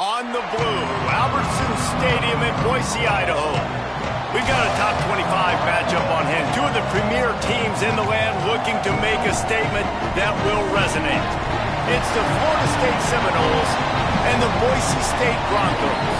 on the blue, Albertson Stadium in Boise, Idaho. We've got a top 25 matchup on hand. Two of the premier teams in the land looking to make a statement that will resonate. It's the Florida State Seminoles and the Boise State Broncos.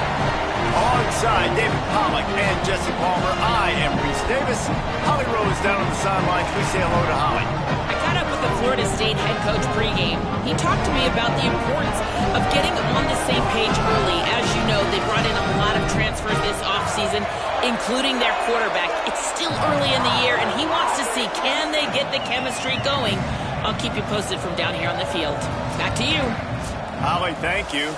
Alongside David Pollack and Jesse Palmer, I am Reese Davis. Holly Rose down on the sidelines. Please say hello to Holly. I caught up with the Florida State head coach pregame. He talked to me about the importance of getting on the same page early. As you know, they brought in a lot of transfers this offseason, including their quarterback. It's still early in the year, and he wants to see, can they get the chemistry going? I'll keep you posted from down here on the field. Back to you. Holly, thank you.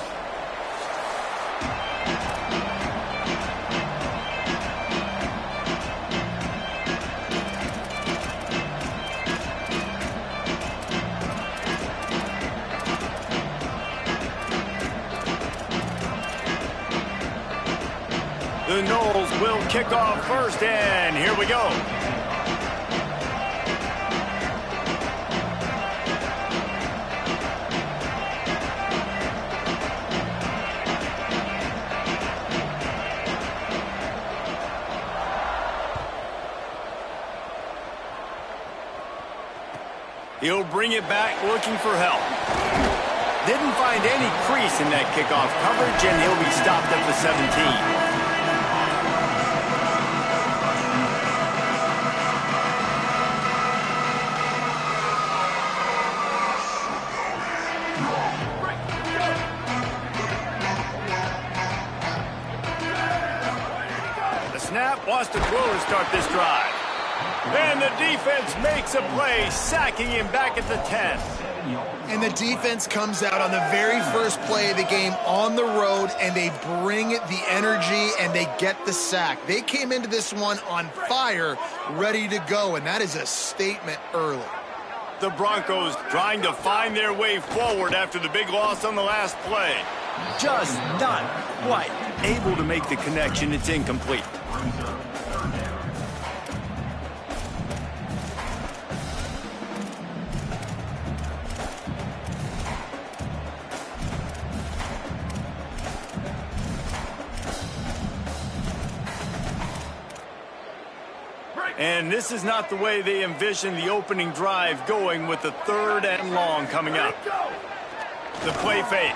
The Noles will kick off first, and here we go. He'll bring it back looking for help. Didn't find any crease in that kickoff coverage, and he'll be stopped at the 17. Snap wants to throw to start this drive. And the defense makes a play, sacking him back at the 10. And the defense comes out on the very first play of the game on the road, and they bring the energy, and they get the sack. They came into this one on fire, ready to go, and that is a statement early. The Broncos trying to find their way forward after the big loss on the last play. Just not quite able to make the connection. It's incomplete. And this is not the way they envisioned the opening drive going, with the 3rd and long coming up. The play fake.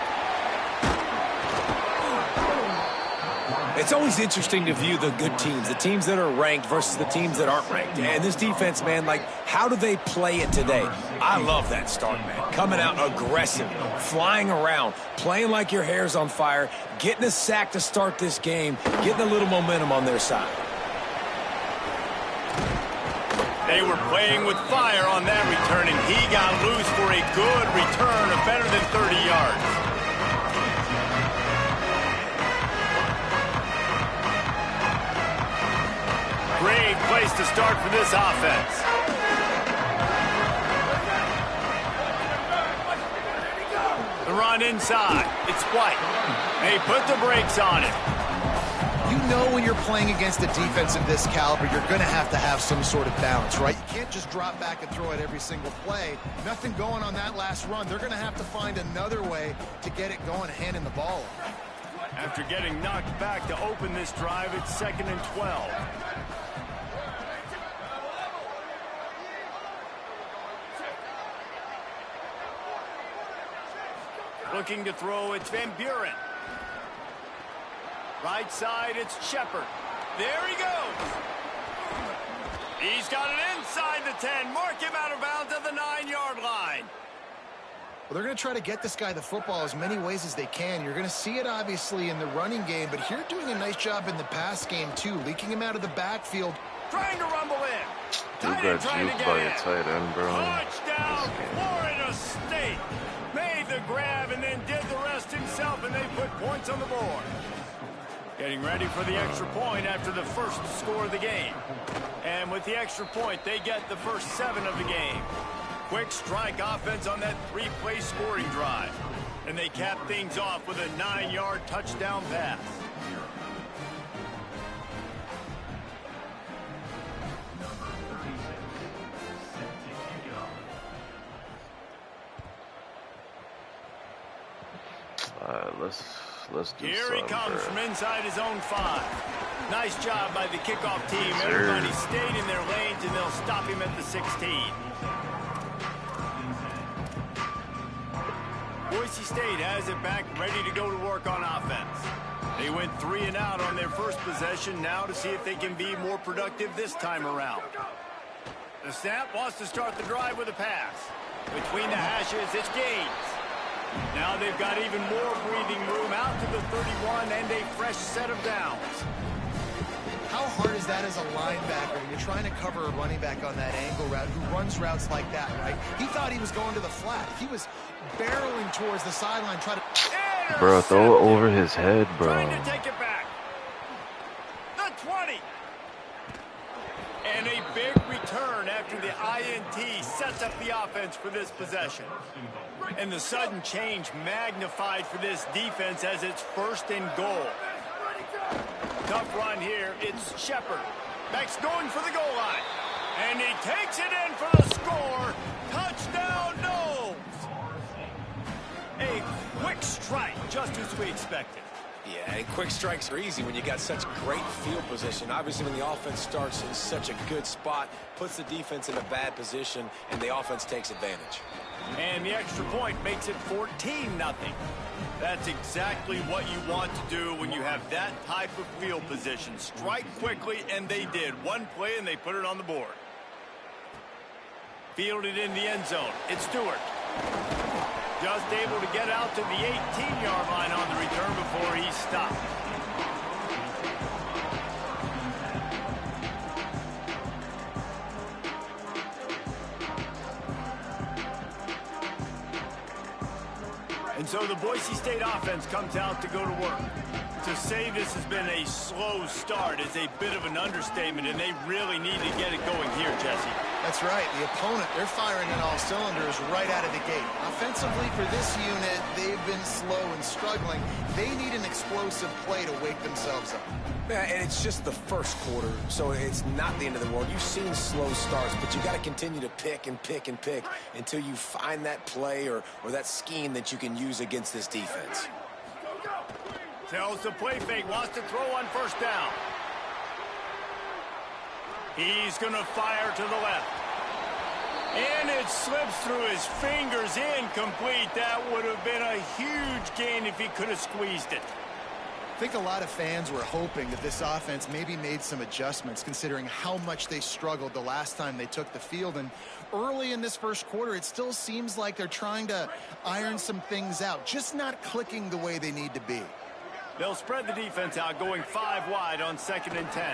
It's always interesting to view the good teams, the teams that are ranked versus the teams that aren't ranked. And this defense, man, like, how do they play it today? I love that start, man. Coming out aggressive, flying around, playing like your hair's on fire, getting a sack to start this game, getting a little momentum on their side. They were playing with fire on that return, and he got loose for a good return of better than 30 yards. Great place to start for this offense. The run inside. It's White. They put the brakes on it. You know when you're playing against a defense of this caliber, you're going to have some sort of balance, right? You can't just drop back and throw it every single play. Nothing going on that last run. They're going to have to find another way to get it going, handing the ball off. After getting knocked back to open this drive, it's 2nd and 12. Looking to throw, it's Van Buren. Right side, it's Shepard. There he goes. He's got it inside the 10. Mark him out of bounds at the 9-yard line. Well, they're going to try to get this guy the football as many ways as they can. You're going to see it, obviously, in the running game, but here doing a nice job in the pass game, too, leaking him out of the backfield. Trying to rumble in. You got juked by a tight end, bro. Touchdown, Florida State. Made the grab and then did the rest himself, and they put points on the board. Getting ready for the extra point after the first score of the game. And with the extra point, they get the first 7 of the game. Quick strike offense on that 3-play scoring drive. And they cap things off with a 9-yard touchdown pass. Let's do Here he something, comes bro. from inside his own 5. Nice job by the kickoff team. Everybody stayed in their lanes, and they'll stop him at the 16. Boise State has it back, ready to go to work on offense. They went 3 and out on their first possession, now to see if they can be more productive this time around. The snap wants to start the drive with a pass. Between the hashes, it's Gaines. Now they've got even more breathing room out to the 31 and a fresh set of downs. How hard is that as a linebacker when you're trying to cover a running back on that angle route who runs routes like that, right? He thought he was going to the flat. He was barreling towards the sideline trying to... Bro, throw it over his head, bro. Trying to take it back. The 20. And a big return after the INT sets up the offense for this possession. And the sudden change magnified for this defense as it's 1st and goal. Tough run here. It's Shepard. Max going for the goal line. And he takes it in for the score. Touchdown, Knowles. A quick strike, just as we expected. Yeah, and quick strikes are easy when you got such great field position. Obviously, when the offense starts in such a good spot, puts the defense in a bad position, and the offense takes advantage. And the extra point makes it 14-0. That's exactly what you want to do when you have that type of field position. Strike quickly, and they did. One play, and they put it on the board. Fielded in the end zone. It's Stewart. Just able to get out to the 18-yard line on the return before he stopped. And so the Boise State offense comes out to go to work. To say this has been a slow start is a bit of an understatement, and they really need to get it going here, Jesse. That's right. The opponent, they're firing on all cylinders right out of the gate. Offensively for this unit, they've been slow and struggling. They need an explosive play to wake themselves up. Yeah, and it's just the first quarter, so it's not the end of the world. You've seen slow starts, but you got to continue to pick and pick and pick until you find that play or that scheme that you can use against this defense. Tells the play fake, wants to throw on 1st down. He's going to fire to the left. And it slips through his fingers, incomplete. That would have been a huge gain if he could have squeezed it. I think a lot of fans were hoping that this offense maybe made some adjustments considering how much they struggled the last time they took the field. And early in this first quarter, it still seems like they're trying to iron some things out, just not clicking the way they need to be. They'll spread the defense out, going 5 wide on 2nd and 10.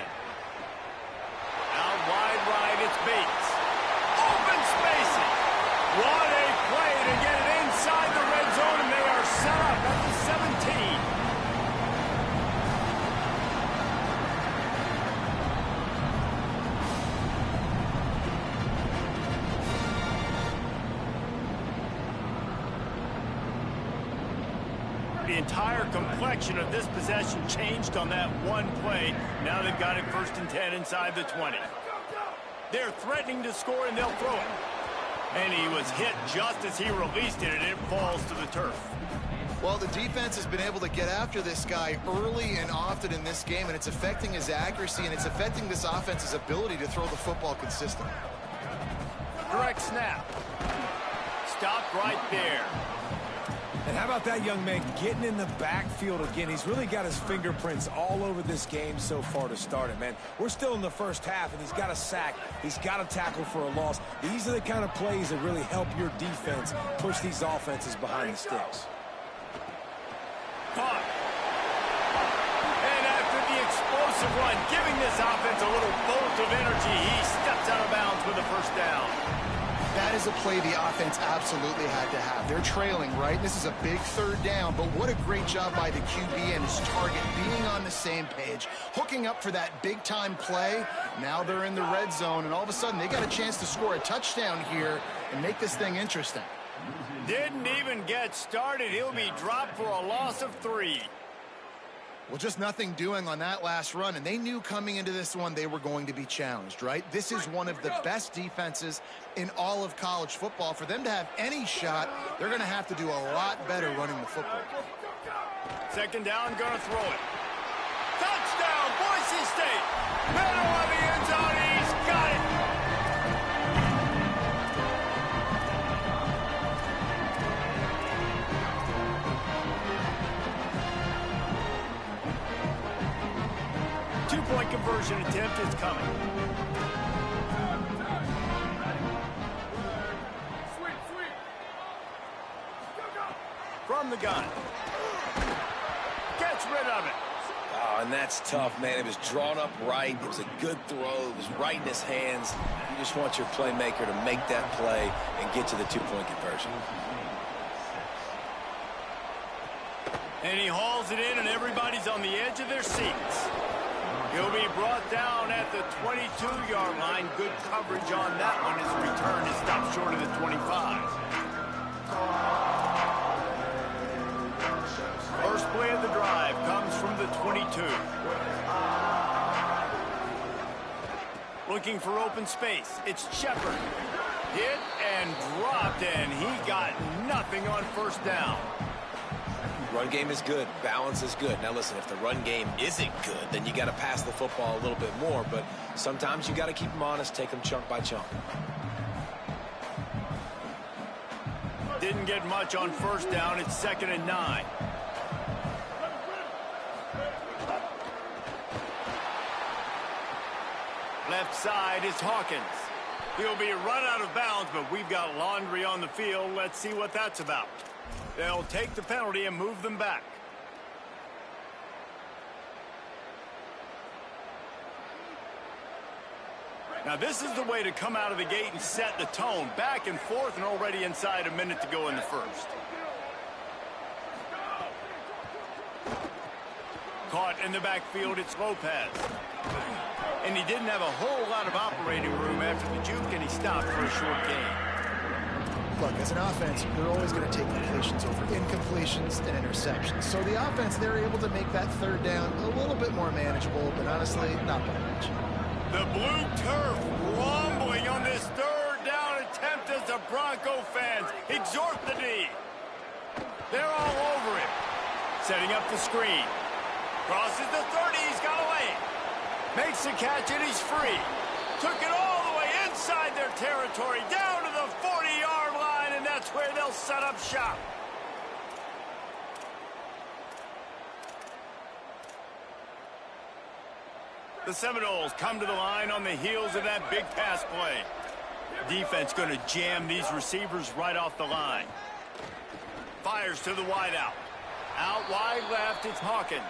Out wide right, it's Bates. Open spacing. What a play to get it inside the red zone, and they are set up at the 17. The entire complexion of this possession changed on that one play. Now they've got it 1st and 10 inside the 20. They're threatening to score, and they'll throw it. And he was hit just as he released it, and it falls to the turf. Well, the defense has been able to get after this guy early and often in this game, and it's affecting his accuracy, and it's affecting this offense's ability to throw the football consistently. Direct snap. Stopped right there. And how about that young man getting in the backfield again? He's really got his fingerprints all over this game so far to start it, man. We're still in the first half, and he's got a sack. He's got a tackle for a loss. These are the kind of plays that really help your defense push these offenses behind the sticks. Caught. And after the explosive run, giving this offense a little bolt of energy, he steps out of bounds with a 1st down. That is a play the offense absolutely had to have. They're trailing, right? This is a big 3rd down, but what a great job by the QB and his target being on the same page, hooking up for that big-time play. Now they're in the red zone, and all of a sudden they got a chance to score a touchdown here and make this thing interesting. Didn't even get started. He'll be dropped for a loss of 3. Well, just nothing doing on that last run, and they knew coming into this one they were going to be challenged, right? This is one of the best defenses in all of college football. For them to have any shot, they're going to have to do a lot better running the football. Second down, gonna throw it. Touchdown, Boise State. Middle of the end zone, he's got it. Two-point conversion attempt is coming. From the gun. Gets rid of it. Oh, and that's tough, man. It was drawn up right. It was a good throw. It was right in his hands. You just want your playmaker to make that play and get to the two-point conversion. And he hauls it in, and everybody's on the edge of their seats. He'll be brought down at the 22-yard line. Good coverage on that one. His return is stopped short of the 25. First play of the drive comes from the 22. Looking for open space. It's Shepard. Hit and dropped, and he got nothing on first down. Run game is good. Balance is good. Now, listen, if the run game isn't good, then you got to pass the football a little bit more. But sometimes you got to keep them honest, take them chunk by chunk. Didn't get much on first down. It's 2nd and 9. Left side is Hawkins. He'll be run out of bounds, but we've got laundry on the field. Let's see what that's about. They'll take the penalty and move them back. Now, this is the way to come out of the gate and set the tone. Back and forth and already inside a minute to go in the first. Caught in the backfield, it's Lopez. And he didn't have a whole lot of operating room after the juke, and he stopped for a short gain. Look, as an offense, you're always going to take completions over incompletions and interceptions. So the offense, they're able to make that third down a little bit more manageable, but honestly, not by much. The blue turf rumbling on this third down attempt as the Bronco fans exhort the D. They're all over him. Setting up the screen. Crosses the 30, he's got a lane. Makes the catch and he's free. Took it all the way inside their territory, down to the 40-yard line, and that's where they'll set up shop. The Seminoles come to the line on the heels of that big pass play. Defense going to jam these receivers right off the line. Fires to the wideout. Out wide left, it's Hawkins.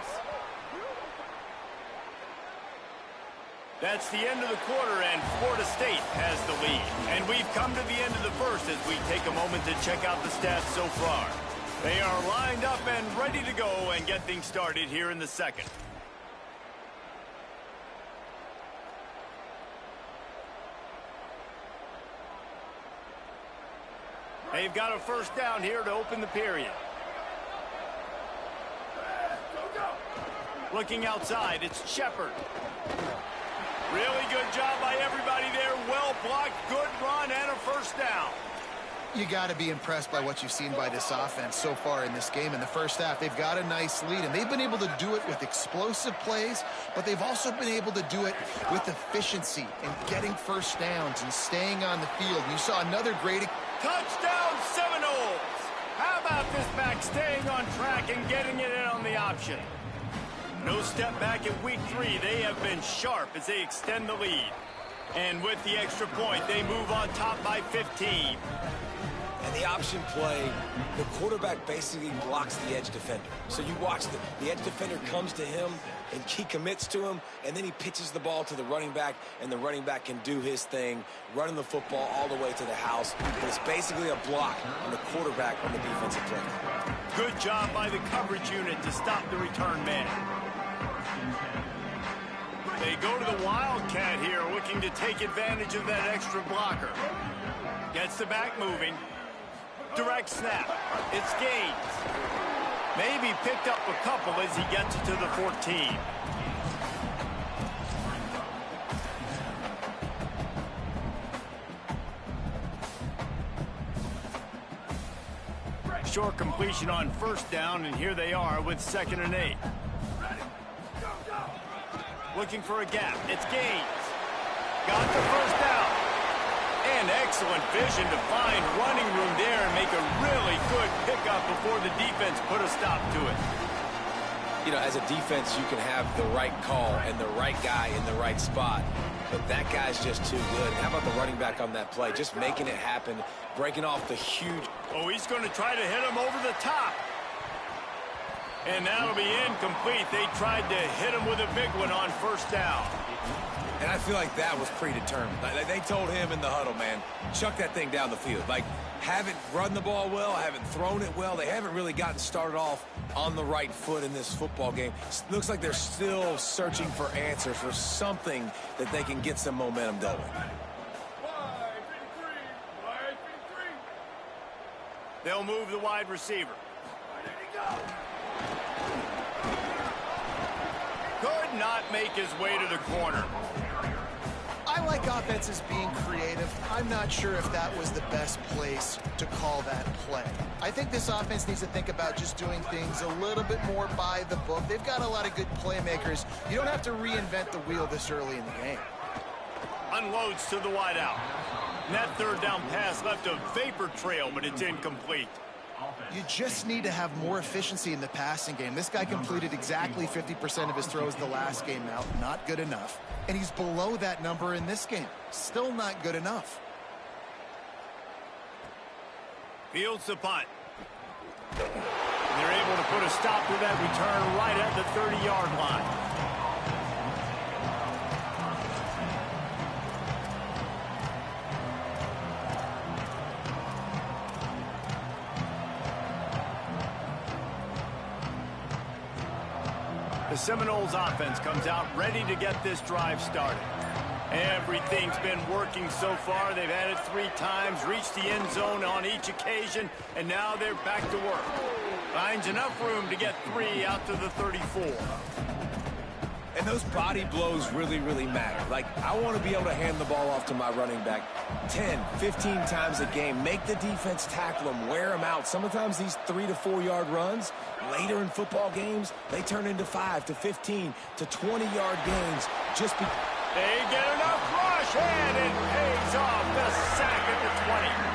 That's the end of the quarter, and Florida State has the lead. And we've come to the end of the first as we take a moment to check out the stats so far. They are lined up and ready to go and get things started here in the second. They've got a first down here to open the period. Looking outside, it's Shepard. Really good job by everybody there. Well blocked, good run, and a first down. You got to be impressed by what you've seen by this offense so far in this game. In the first half, they've got a nice lead, and they've been able to do it with explosive plays, but they've also been able to do it with efficiency and getting first downs and staying on the field. You saw another great... Touchdown, Seminoles! How about this back staying on track and getting it in on the option? No step back in week 3. They have been sharp as they extend the lead. And with the extra point, they move on top by 15. And the option play, the quarterback basically blocks the edge defender. So you watch the edge defender comes to him, and he commits to him, and then he pitches the ball to the running back, and the running back can do his thing, running the football all the way to the house. But it's basically a block on the quarterback on the defensive play. Good job by the coverage unit to stop the return man. They go to the Wildcat here, looking to take advantage of that extra blocker. Gets the back moving. Direct snap. It's Gaines. Maybe picked up a couple as he gets to the 14. short completion on first down, and here they are with 2nd and 8. Looking for a gap. It's Gaines. Got the first down. And excellent vision to find running room there and make a really good pickup before the defense put a stop to it. You know, as a defense, you can have the right call and the right guy in the right spot, but that guy's just too good. How about the running back on that play? Just making it happen, breaking off the huge... Oh, he's going to try to hit him over the top. And that'll be incomplete. They tried to hit him with a big one on first down. And I feel like that was predetermined. They told him in the huddle, man, chuck that thing down the field. Like, haven't run the ball well, haven't thrown it well. They haven't really gotten started off on the right foot in this football game. Looks like they're still searching for answers, for something that they can get some momentum going. They'll move the wide receiver. Could not make his way to the corner. I like offenses being creative. I'm not sure if that was the best place to call that play. I think this offense needs to think about just doing things a little bit more by the book. They've got a lot of good playmakers. You don't have to reinvent the wheel this early in the game. Unloads to the wideout. And that 3rd down pass left a vapor trail, but it's incomplete. You just need to have more efficiency in the passing game. This guy completed exactly 50% of his throws the last game out. Not good enough. And he's below that number in this game. Still not good enough. Fields the punt. They're able to put a stop to that return right at the 30-yard line. The Seminoles offense comes out ready to get this drive started. Everything's been working so far. They've had it 3 times, reached the end zone on each occasion, and now they're back to work. Finds enough room to get 3 out to the 34. And those body blows really, really matter. Like, I want to be able to hand the ball off to my running back 10, 15 times a game. Make the defense tackle them, wear them out. Sometimes these 3 to 4 yard runs, later in football games, they turn into 5 to 15 to 20-yard gains. They get enough rush, and it pays off. The sack at the 20.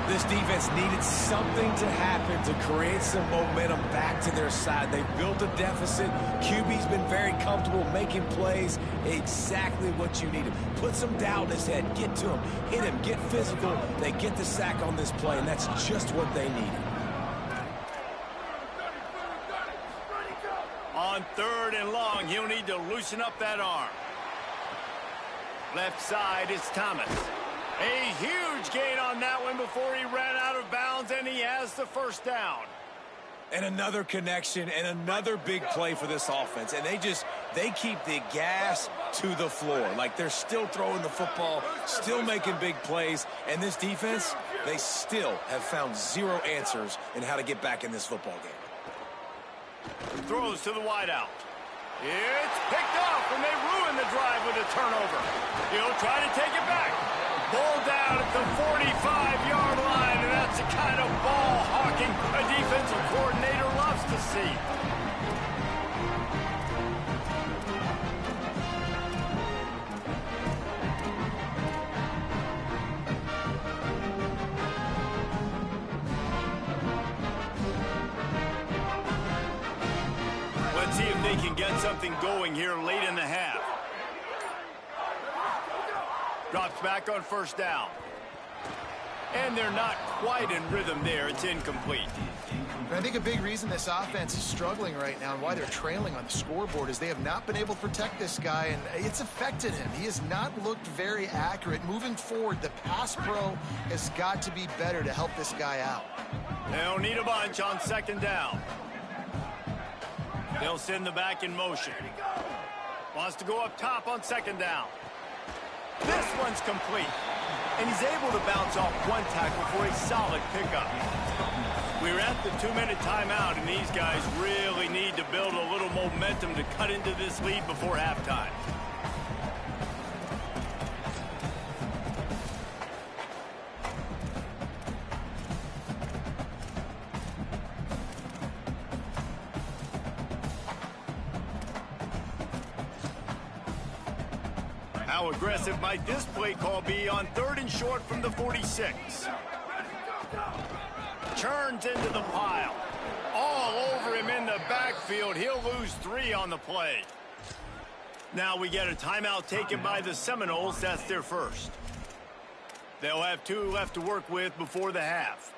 This defense needed something to happen to create some momentum back to their side. They've built a deficit. QB's been very comfortable making plays. Exactly what you needed. Put some doubt in his head. Get to him. Hit him. Get physical. They get the sack on this play, and that's just what they needed. On 3rd and long, he'll need to loosen up that arm. Left side is Thomas. A huge gain on that one before he ran out of bounds, and he has the first down. And another connection and another big play for this offense. And they keep the gas to the floor. Like, they're still throwing the football, still making big plays. And this defense, they still have found 0 answers in how to get back in this football game. Throws to the wideout. It's picked off, and they ruin the drive with a turnover. He'll try to take it back. Ball down at the 45-yard line, and that's the kind of ball hawking a defensive coordinator loves to see. Let's see if they can get something going here late in the half. Drops back on first down. And they're not quite in rhythm there. It's incomplete. I think a big reason this offense is struggling right now and why they're trailing on the scoreboard is they have not been able to protect this guy, and it's affected him. He has not looked very accurate. Moving forward, the pass pro has got to be better to help this guy out. They'll need a bunch on 2nd down. They'll send the back in motion. Wants to go up top on 2nd down. This one's complete. And he's able to bounce off one tackle for a solid pickup. We're at the 2-minute timeout, and these guys really need to build a little momentum to cut into this lead before halftime. How aggressive might this play call be on 3rd and short from the 46? Turns into the pile. All over him in the backfield. He'll lose 3 on the play. Now we get a timeout taken by the Seminoles. That's their first. They'll have 2 left to work with before the half.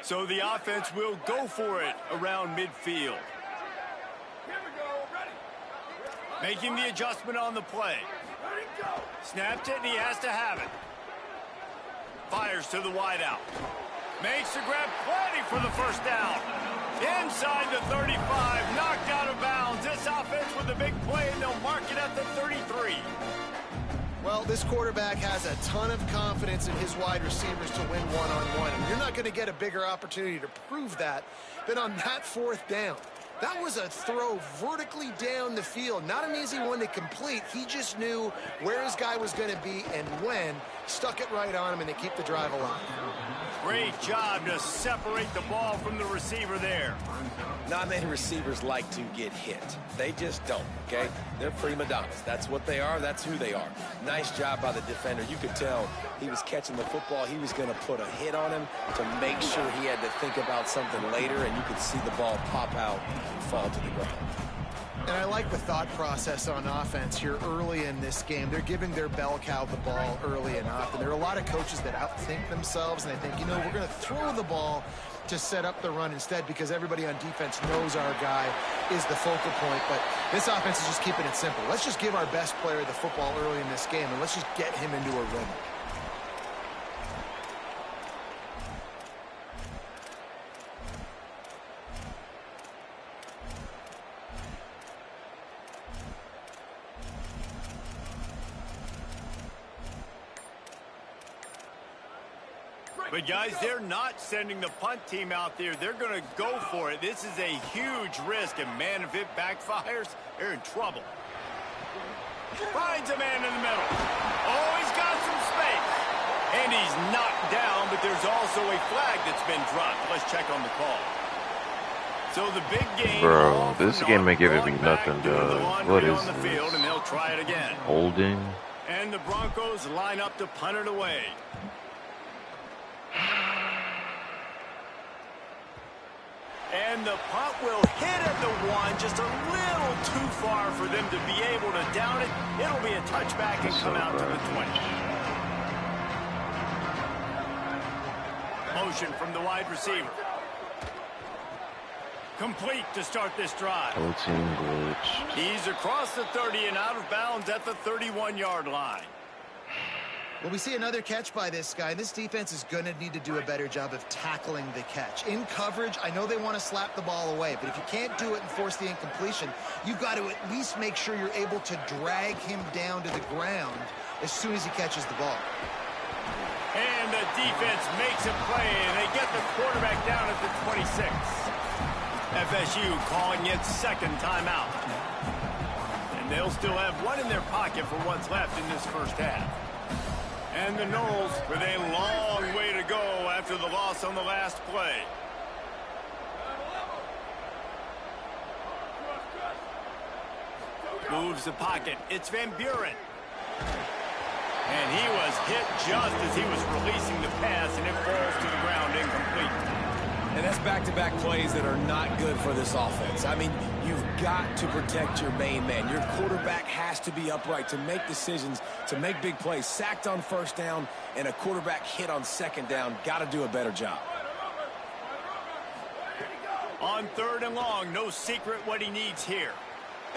So the offense will go for it around midfield. Making the adjustment on the play. Snapped it, and he has to have it. Fires to the wideout. Makes the grab, plenty for the first down. Inside the 35, knocked out of bounds. This offense with a big play, and they'll mark it at the 33. Well, this quarterback has a ton of confidence in his wide receivers to win one-on-one. And you're not going to get a bigger opportunity to prove that than on that 4th down. That was a throw vertically down the field. Not an easy one to complete. He just knew where his guy was going to be and when. Stuck it right on him, and they keep the drive alive. Great job to separate the ball from the receiver there. Not many receivers like to get hit. They just don't, okay? They're prima donnas. That's what they are. That's who they are. Nice job by the defender. You could tell he was catching the football. He was going to put a hit on him to make sure he had to think about something later, and you could see the ball pop out and fall to the ground. And I like the thought process on offense here early in this game. They're giving their bell cow the ball early and often. There are a lot of coaches that outthink themselves, and they think, you know, we're going to throw the ball to set up the run instead because everybody on defense knows our guy is the focal point. But this offense is just keeping it simple. Let's just give our best player the football early in this game, and let's just get him into a rhythm. But, guys, they're not sending the punt team out there. They're going to go for it. This is a huge risk, and, man, if it backfires, they're in trouble. Finds a man in the middle. Oh, he's got some space. And he's knocked down, but there's also a flag that's been dropped. Let's check on the call. So the big game. Bro, this game ain't giving me nothing, dog. What is this? Field, and they'll try it again. Holding. And the Broncos line up to punt it away. And the punt will hit at the 1, just a little too far for them to be able to down it. It'll be a touchback and come out to the 20. Motion from the wide receiver. Complete to start this drive. Team glitch. He's across the 30 and out of bounds at the 31-yard line. Well, we see another catch by this guy. This defense is going to need to do a better job of tackling the catch. In coverage, I know they want to slap the ball away, but if you can't do it and force the incompletion, you've got to at least make sure you're able to drag him down to the ground as soon as he catches the ball. And the defense makes a play, and they get the quarterback down at the 26. FSU calling its 2nd timeout. And they'll still have one in their pocket for what's left in this first half. And the Noles with a long way to go after the loss on the last play. Moves the pocket. It's Van Buren. And he was hit just as he was releasing the pass, and it falls to the ground incomplete. And that's back-to-back plays that are not good for this offense. I mean, you've got to protect your main man. Your quarterback has to be upright to make decisions, to make big plays. Sacked on 1st down and a quarterback hit on 2nd down. Got to do a better job. On 3rd and long, no secret what he needs here.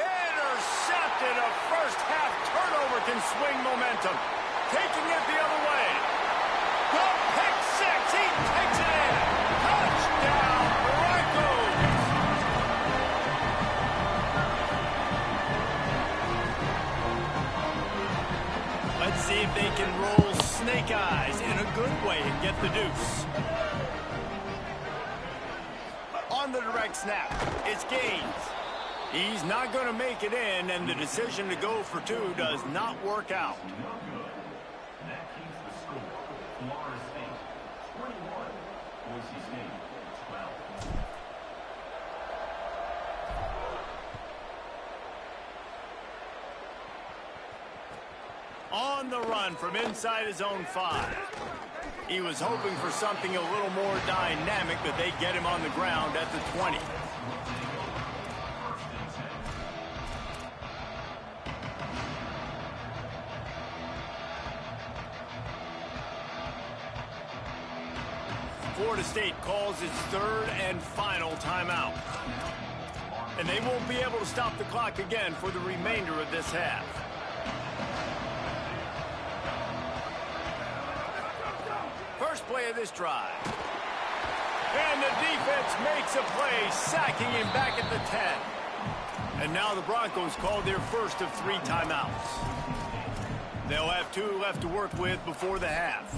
Intercepted. A first-half turnover can swing momentum. Taking it the other way. The pick 6. He takes it in. Touchdown, Broncos. Let's see if they can roll snake eyes in a good way and get the deuce. On the direct snap, it's Gaines. He's not going to make it in, and the decision to go for 2 does not work out. On the run from inside his own 5. He was hoping for something a little more dynamic, but they get him on the ground at the 20. Florida State calls its third and final timeout. And they won't be able to stop the clock again for the remainder of this half. First play of this drive. And the defense makes a play, sacking him back at the 10. And now the Broncos called their first of 3 timeouts. They'll have 2 left to work with before the half.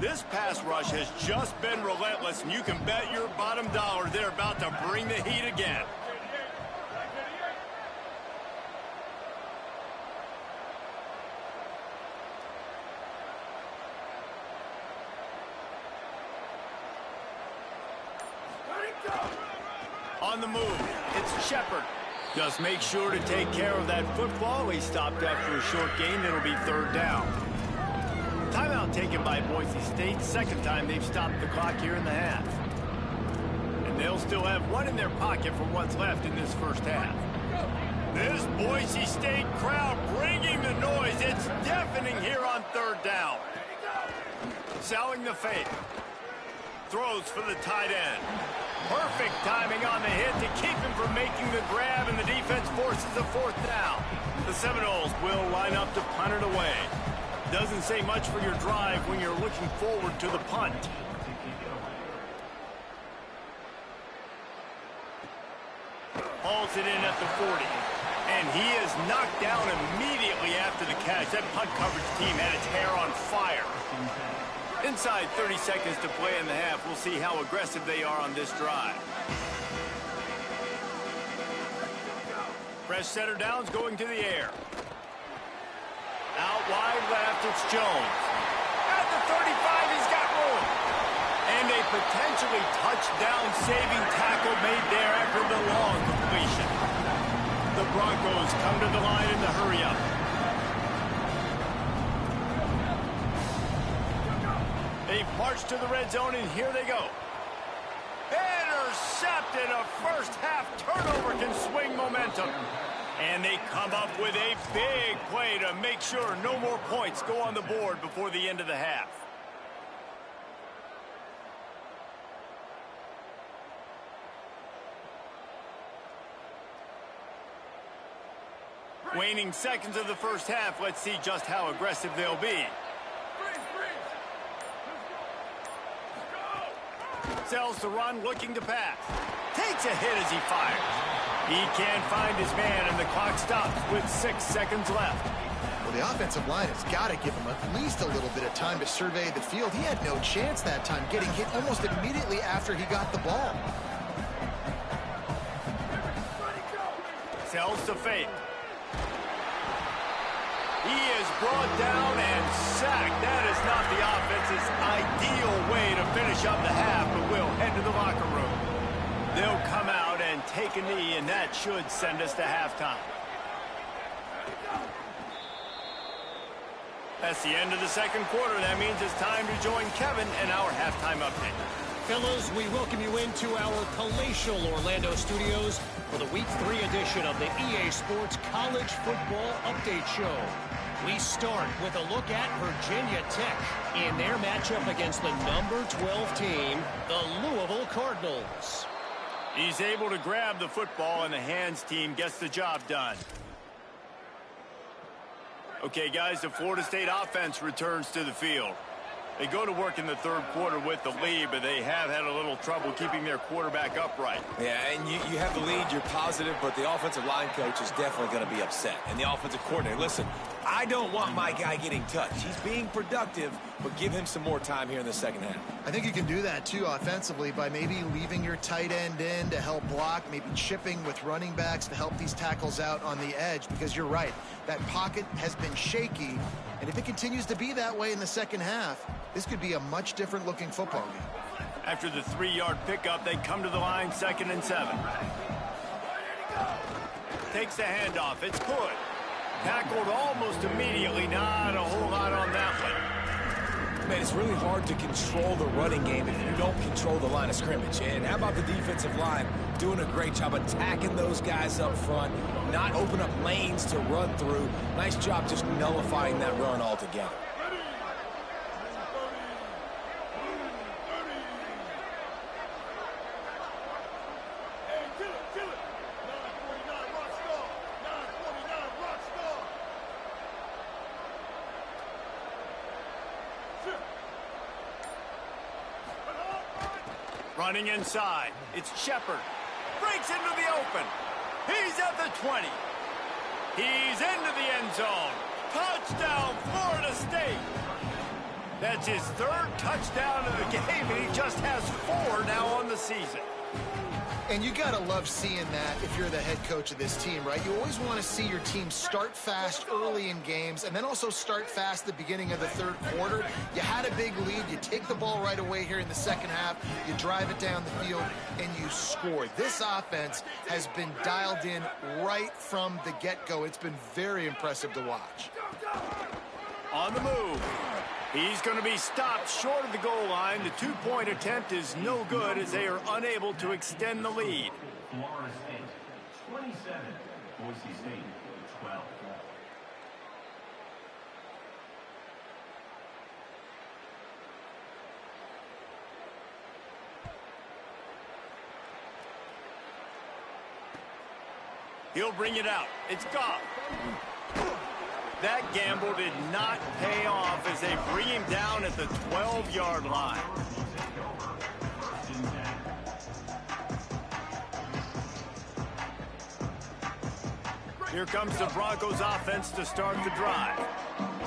This pass rush has just been relentless, and you can bet your bottom dollar they're about to bring the heat again. On the move, it's Shepard. Just make sure to take care of that football. He stopped after a short gain. It'll be 3rd down. Timeout taken by Boise State. Second time they've stopped the clock here in the half. And they'll still have 1 in their pocket for what's left in this first half. This Boise State crowd bringing the noise. It's deafening here on 3rd down. Selling the fake. Throws for the tight end. Perfect timing on the hit to keep him from making the grab, and the defense forces a 4th down. The Seminoles will line up to punt it away. Doesn't say much for your drive when you're looking forward to the punt. Hauls it in at the 40. And he is knocked down immediately after the catch. That punt coverage team had its hair on fire. Inside 30 seconds to play in the half. We'll see how aggressive they are on this drive. Fresh setter downs going to the air. Out wide left, it's Jones. At the 35, he's got room. And a potentially touchdown-saving tackle made there after the long completion. The Broncos come to the line in the hurry-up. They've marched to the red zone, and here they go. Intercepted. A first-half turnover can swing momentum. And they come up with a big play to make sure no more points go on the board before the end of the half. Waning seconds of the first half. Let's see just how aggressive they'll be. Sells the run, looking to pass. Takes a hit as he fires. He can't find his man, and the clock stops with 6 seconds left. Well, the offensive line has got to give him at least a little bit of time to survey the field. He had no chance that time, getting hit almost immediately after he got the ball. Sells to fake. He is brought down and sacked. That is not the offense's ideal way to finish up the half, but we'll head to the locker room. They'll come out and take a knee, and that should send us to halftime. That's the end of the second quarter. That means it's time to join Kevin and our halftime update. Fellas, we welcome you into our palatial Orlando studios for the Week 3 edition of the EA Sports College Football Update Show. We start with a look at Virginia Tech in their matchup against the number 12 team, the Louisville Cardinals. He's able to grab the football, and the hands team gets the job done. Okay, guys, the Florida State offense returns to the field. They go to work in the third quarter with the lead, but they have had a little trouble keeping their quarterback upright. Yeah, and you have the lead, you're positive, but the offensive line coach is definitely going to be upset. And the offensive coordinator, listen, I don't want my guy getting touched. He's being productive, but give him some more time here in the second half. I think you can do that, too, offensively, by maybe leaving your tight end in to help block, maybe chipping with running backs to help these tackles out on the edge, because you're right, that pocket has been shaky, and if it continues to be that way in the second half, this could be a much different looking football game. After the 3-yard pickup, they come to the line 2nd and 7. Takes the handoff. It's good. Tackled almost immediately. Not a whole lot on that one. Man, it's really hard to control the running game if you don't control the line of scrimmage. And how about the defensive line doing a great job attacking those guys up front, not open up lanes to run through. Nice job just nullifying that run altogether. Running inside. It's Shepard. Breaks into the open. He's at the 20. He's into the end zone. Touchdown, Florida State. That's his 3rd touchdown of the game, and he just has 4 now on the season. And you got to love seeing that if you're the head coach of this team, right? You always want to see your team start fast early in games and then also start fast at the beginning of the 3rd quarter. You had a big lead. You take the ball right away here in the 2nd half. You drive it down the field, and you score. This offense has been dialed in right from the get-go. It's been very impressive to watch. On the move. He's going to be stopped short of the goal line. The 2-point attempt is no good as they are unable to extend the lead. Florida State, 27. Boise State, 12. He'll bring it out. It's Goff. That gamble did not pay off as they bring him down at the 12-yard line. Here comes the Broncos offense to start the drive.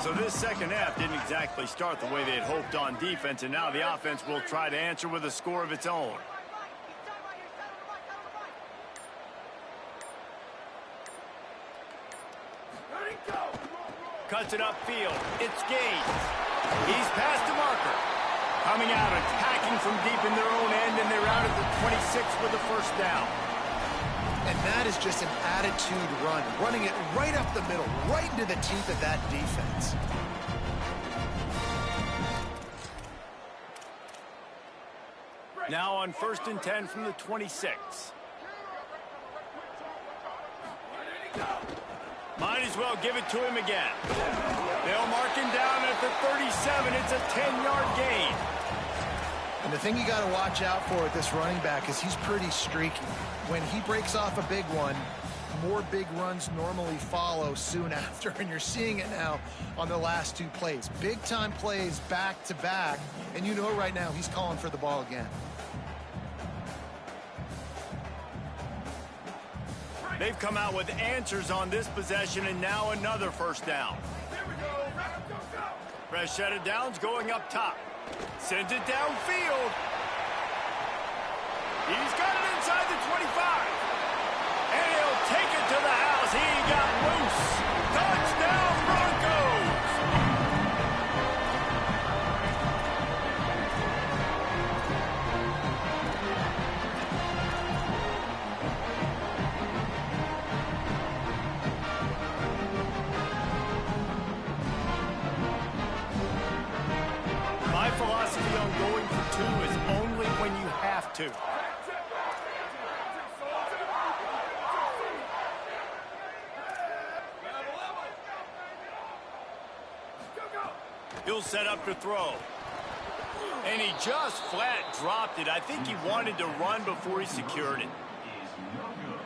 So this 2nd half didn't exactly start the way they had hoped on defense, and now the offense will try to answer with a score of its own. Cuts it upfield. It's Gaines. He's past the marker. Coming out, attacking from deep in their own end, and they're out at the 26 with the 1st down. And that is just an attitude run, running it right up the middle, right into the teeth of that defense. Now on 1st and 10 from the 26. Might as well give it to him again. They'll mark him down at the 37. It's a 10-yard gain. And the thing you got to watch out for with this running back is he's pretty streaky. When he breaks off a big one, more big runs normally follow soon after, and you're seeing it now on the last 2 plays. Big-time plays back-to-back, and you know right now he's calling for the ball again. They've come out with answers on this possession, and now another 1st down. Fresh set of downs going up top. Sends it downfield. He's got it inside the 25. And he'll take it to the house. He got loose. Touchdown, Broncos! My philosophy on going for 2 is only when you have to. He'll set up to throw. And he just flat dropped it. I think he wanted to run before he secured it. Is no good.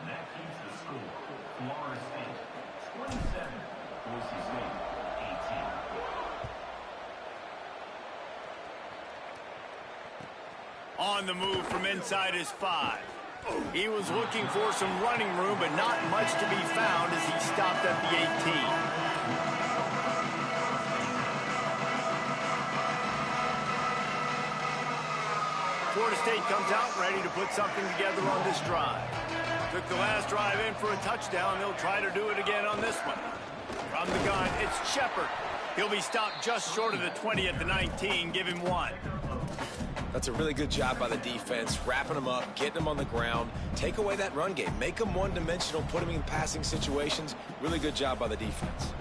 That keeps the score. Florida State, 27. Boise State, 18. On the move from inside his 5. He was looking for some running room, but not much to be found as he stopped at the 18. Florida State comes out ready to put something together on this drive. Took the last drive in for a touchdown. They'll try to do it again on this one. From the gun, it's Shepard. He'll be stopped just short of the 20 at the 19. Give him 1. That's a really good job by the defense, wrapping them up, getting them on the ground, take away that run game, make them one-dimensional, put them in passing situations. Really good job by the defense.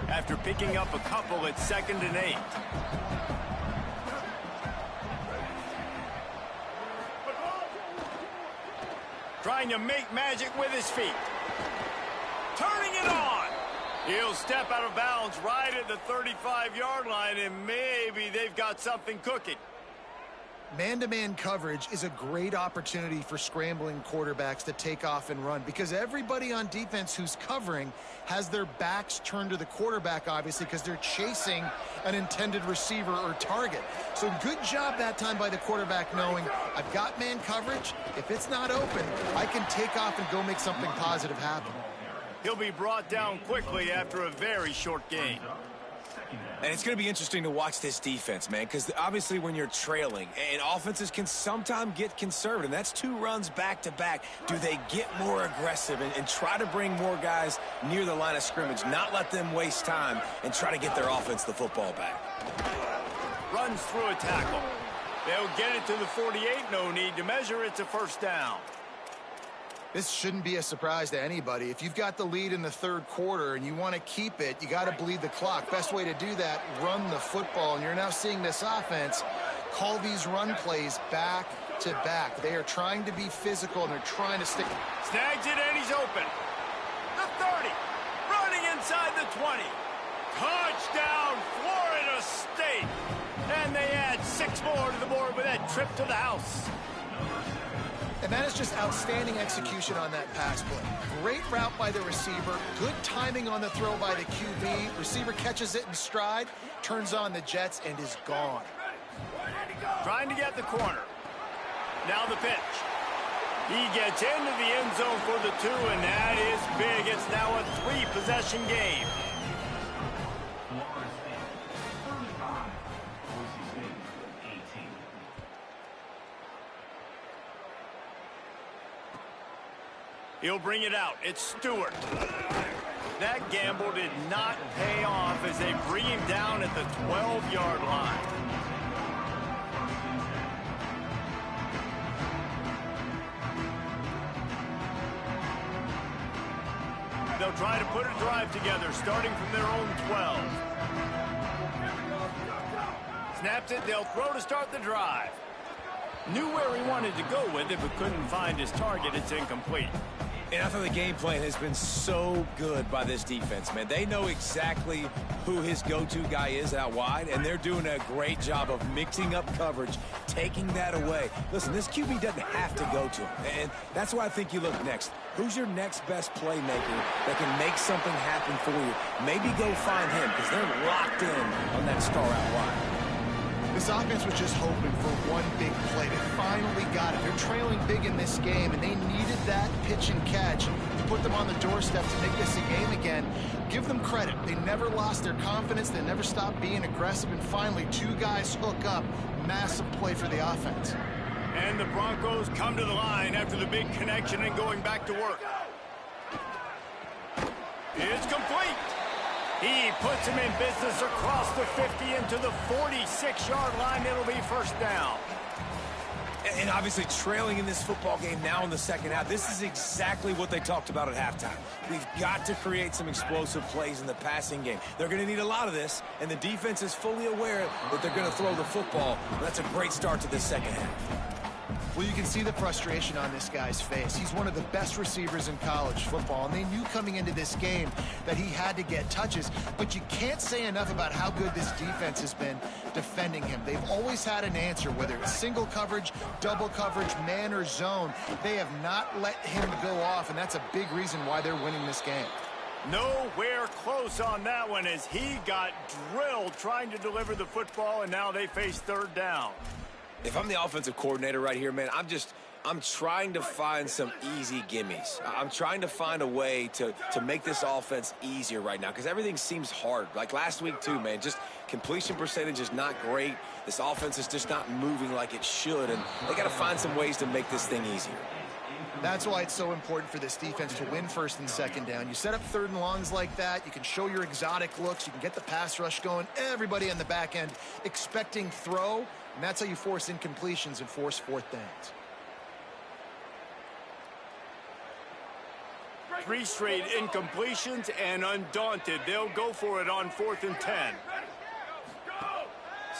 After picking up a couple, it's 2nd and 8. Trying to make magic with his feet. Turning it on. He'll step out of bounds right at the 35-yard line, and maybe they've got something cooking. Man-to-man coverage is a great opportunity for scrambling quarterbacks to take off and run because everybody on defense who's covering has their backs turned to the quarterback, obviously, because they're chasing an intended receiver or target. So good job that time by the quarterback knowing I've got man coverage. If it's not open, I can take off and go make something positive happen. He'll be brought down quickly after a very short game. And it's going to be interesting to watch this defense, man, because obviously when you're trailing, and offenses can sometimes get conservative, and that's 2 runs back-to-back. Do they get more aggressive and try to bring more guys near the line of scrimmage, not let them waste time, and try to get their offense the football back? Runs through a tackle. They'll get it to the 48. No need to measure. It's a 1st down. This shouldn't be a surprise to anybody. If you've got the lead in the 3rd quarter and you want to keep it, you got to bleed the clock. Best way to do that, run the football. And you're now seeing this offense call these run plays back to back. They are trying to be physical, and they're trying to stick. Snags it, and he's open. The 30. Running inside the 20. Touchdown, Florida State. And they add 6 more to the board with that trip to the house. And that is just outstanding execution on that pass play. Great route by the receiver. Good timing on the throw by the QB. Receiver catches it in stride, turns on the jets, and is gone. Trying to get the corner. Now the pitch. He gets into the end zone for the 2, and that is big. It's now a 3-possession game. Florida State 35, Boise State 18. He'll bring it out. It's Stewart. That gamble did not pay off as they bring him down at the 12-yard line. They'll try to put a drive together, starting from their own 12. Snaps it. They'll throw to start the drive. Knew where he wanted to go with it, but couldn't find his target. It's incomplete. And I thought the game plan has been so good by this defense, man. They know exactly who his go-to guy is out wide, and they're doing a great job of mixing up coverage, taking that away. Listen, this QB doesn't have to go to him, and that's why I think you look next. Who's your next best playmaker that can make something happen for you? Maybe go find him, because they're locked in on that star out wide. This offense was just hoping for one big play. They finally got it. They're trailing big in this game, and they needed that pitch and catch to put them on the doorstep to make this a game again. Give them credit. They never lost their confidence. They never stopped being aggressive, and finally 2 guys hook up. Massive play for the offense. And the Broncos come to the line after the big connection and going back to work. It's complete. He puts him in business across the 50 into the 46-yard line. It'll be 1st down. And obviously trailing in this football game now in the 2nd half, this is exactly what they talked about at halftime. We've got to create some explosive plays in the passing game. They're going to need a lot of this, and the defense is fully aware that they're going to throw the football. That's a great start to this 2nd half. Well, you can see the frustration on this guy's face. He's one of the best receivers in college football, and they knew coming into this game that he had to get touches, but you can't say enough about how good this defense has been defending him. They've always had an answer, whether it's single coverage, double coverage, man or zone. They have not let him go off, and that's a big reason why they're winning this game. Nowhere close on that one as he got drilled trying to deliver the football, and now they face 3rd down. If I'm the offensive coordinator right here, man, I'm trying to find some easy gimmies. I'm trying to find a way to make this offense easier right now because everything seems hard. Like last week too, man, just completion percentage is not great. This offense is just not moving like it should, and they got to find some ways to make this thing easier. That's why it's so important for this defense to win first and second down. You set up third and longs like that, you can show your exotic looks, you can get the pass rush going, everybody on the back end expecting throw, and that's how you force incompletions and force fourth downs. 3 straight incompletions, and undaunted, they'll go for it on 4th and 10.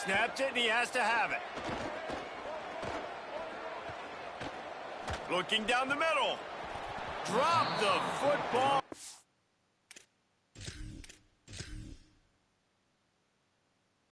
Snaps it, and he has to have it. Looking down the middle. Drop the football